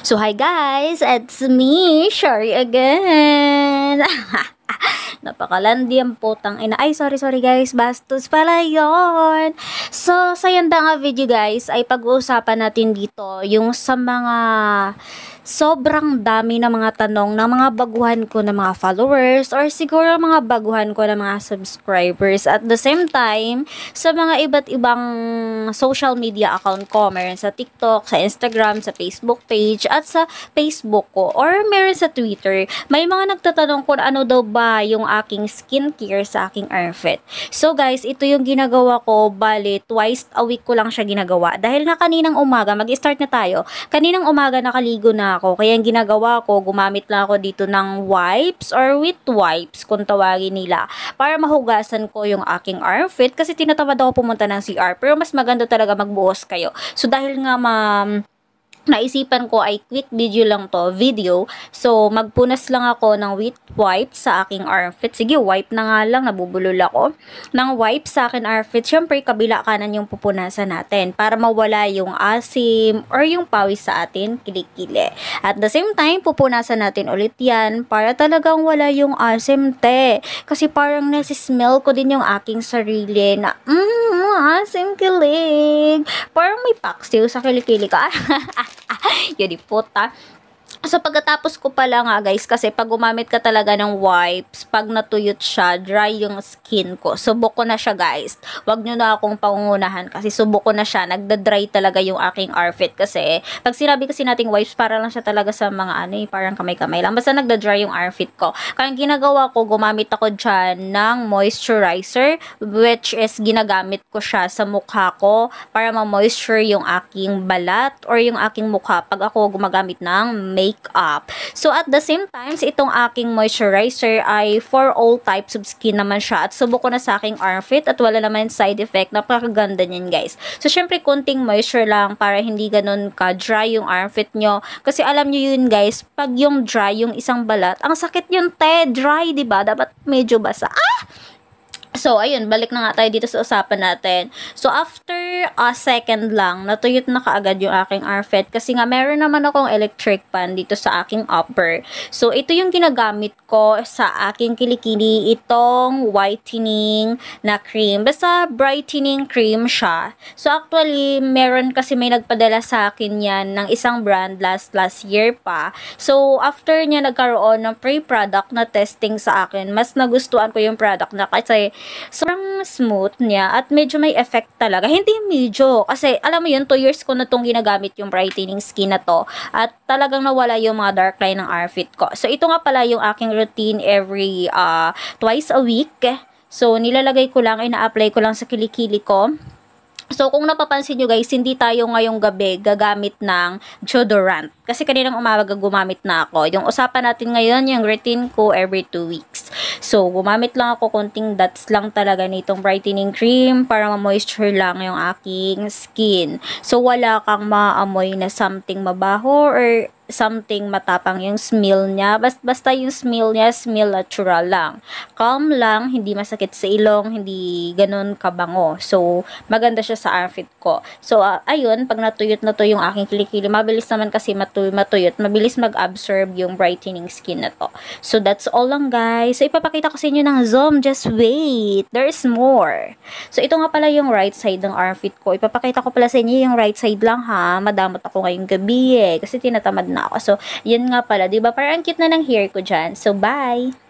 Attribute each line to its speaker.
Speaker 1: So hi guys, it's me, Shari again. Napakalandi ang putang ina. Ay, sorry guys, bastos pala yon. So, sa yanda nga video guys, ay pag-uusapan natin dito yung sa mga sobrang dami na mga tanong ng mga baguhan ko na mga followers or siguro mga baguhan ko na mga subscribers. At the same time, sa mga iba't ibang social media account ko, meron sa TikTok, sa Instagram, sa Facebook page, at sa Facebook ko, or meron sa Twitter. May mga nagtatanong kung ano daw ba yung aking skincare sa aking outfit. So guys, ito yung ginagawa ko, bali twice a week ko lang siya ginagawa. Dahil nga kaninang umaga, mag-start na tayo. Kaninang umaga nakaligo na ako. Kaya yung ginagawa ko, gumamit lang ako dito ng wipes or with wipes kung tawagin nila, para mahugasan ko yung aking outfit kasi tinatamad ako pumunta ng CR. Pero mas maganda talaga magbuhos kayo. So dahil nga naisipan ko ay quick video. So, magpunas lang ako ng wet wipe sa aking outfit. Sige, wipe na nga lang, nabubulol ako. Ng wipe sa akin outfit, syempre, kabila kanan yung pupunasan natin para mawala yung asim or yung pawis sa atin, kilikili. At the same time, pupunasan natin ulit yan para talagang wala yung asim, te. Kasi parang nasismell ko din yung aking sarili na, asim kilig. Parang may paksiw sa kilikili ka. Yun puta. So, pagkatapos ko pala nga guys, kasi pag gumamit ka talaga ng wipes, pag natuyot siya, dry yung skin ko. Subok ko na siya guys. Wag nyo na akong pangungunahan kasi subok ko na siya. Nagda-dry talaga yung aking outfit kasi pag sinabi kasi nating wipes, para lang siya talaga sa mga parang kamay-kamay lang. Basta nagda-dry yung outfit ko. Kaya ginagawa ko, gumamit ako dyan ng moisturizer, which is ginagamit ko siya sa mukha ko para ma-moisture yung aking balat or yung aking mukha pag ako gumagamit ng makeup. So, at the same time, itong aking moisturizer ay for all types of skin naman siya. At subok ko na sa aking outfit at wala naman side effect. Napakaganda niyan, guys. So, syempre, kunting moisture lang para hindi ganun ka-dry yung outfit nyo. Kasi alam nyo yun, guys, pag yung dry yung isang balat, ang sakit yun, te. Dry, diba? Dapat medyo basa. So, ayun, balik na nga tayo dito sa usapan natin. So, after a second lang, natuyot na kaagad yung aking outfit kasi nga meron naman akong electric pan dito sa aking upper. So, ito yung ginagamit ko sa aking kilikili, itong whitening na cream. Basta brightening cream siya. So, actually, meron kasi may nagpadala sa akin yan ng isang brand last year pa. So, after niya nagkaroon ng pre-product na testing sa akin, mas nagustuhan ko yung product na kasi sobrang smooth niya at medyo may effect talaga. Hindi medyo, kasi alam mo yun, 2 years ko na itong ginagamit yung brightening skin na to at talagang nawala yung mga dark line ng outfit ko. So, ito nga pala yung aking routine every twice a week. So, nilalagay ko lang, ina-apply ko lang sa kilikili ko. So, kung napapansin nyo guys, hindi tayo ngayong gabi gagamit ng deodorant. Kasi kaninang umaga gumamit na ako. Yung usapan natin ngayon, yung routine ko every 2 weeks. So, gumamit lang ako konting dots lang talaga nitong brightening cream para ma-moisture lang yung aking skin. So, wala kang maamoy na something mabaho or something matapang yung smell niya. Basta yung smell niya, smell natural lang. Calm lang, hindi masakit sa ilong, hindi ganun kabango. So, maganda siya sa outfit ko. So, ayun, pag natuyot na to yung aking kilikili, mabilis naman kasi matuyot, mabilis mag-absorb yung brightening skin na to. So, that's all lang guys. So, ipapakita ko sa inyo ng zoom. Just wait. There's more. So, ito nga pala yung right side ng outfit ko. Ipapakita ko pala sa inyo yung right side lang ha. Madamot ako ngayong gabi kasi tinatamad na ako. So, yun nga pala, 'di ba? Parang ang cute na ng hair ko diyan. So, bye.